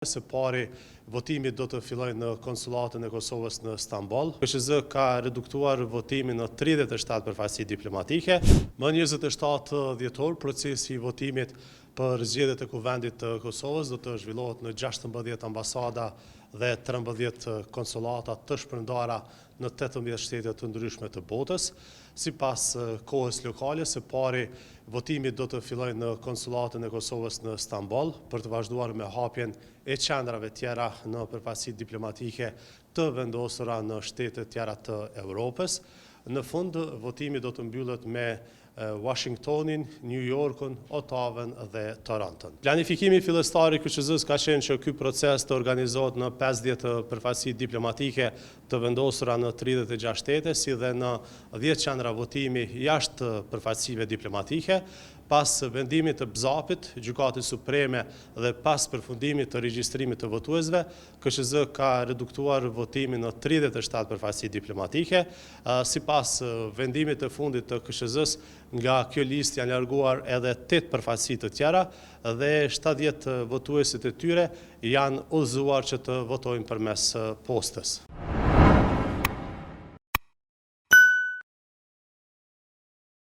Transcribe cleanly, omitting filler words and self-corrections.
Së pari, votimi do të fillojë në konsulatën e Kosovës në Stamboll. KSZ ka reduktuar votimin në 37 përfaqësi diplomatike. Më 27 dhjetor, procesi i votimit për zgjedhjet e Kuvendit të Kosovës do të zhvillohet në 16 ambasada dhe 13 konsulata të shpërndara në 18 shtete të ndryshme të botës. Sipas kohës lokale, së pari votimi do të fillojë në konsulatën e Kosovës në Stamboll për të vazhduar me hapjen e qendrave tjera në përfaqësi diplomatike të vendosura në shtete tjera të Europës. Në fund, votimi do të mbyllet me Washingtonin, New Yorkun, Ottawën dhe Toronton. Planifikimi fillestar i KSZ-s ka qenë që ky proces të organizohet në 50 përfaqësi diplomatike të vendosura në 36 shtete, si dhe në 10 qendra votimi jashtë përfaqësive diplomatike. Pas vendimit të BZAP-it, Gjykatës Supreme dhe pas përfundimit të regjistrimit të votuesve, KSZ ka reduktuar votimin në 37 përfaqësi diplomatike. Sipas vendimit të fundit të KSZ-s, nga kjo listë janë larguar edhe 8 përfaqësi të tjera dhe 70 votuesit e tyre janë udhëzuar që të votojnë përmes postës.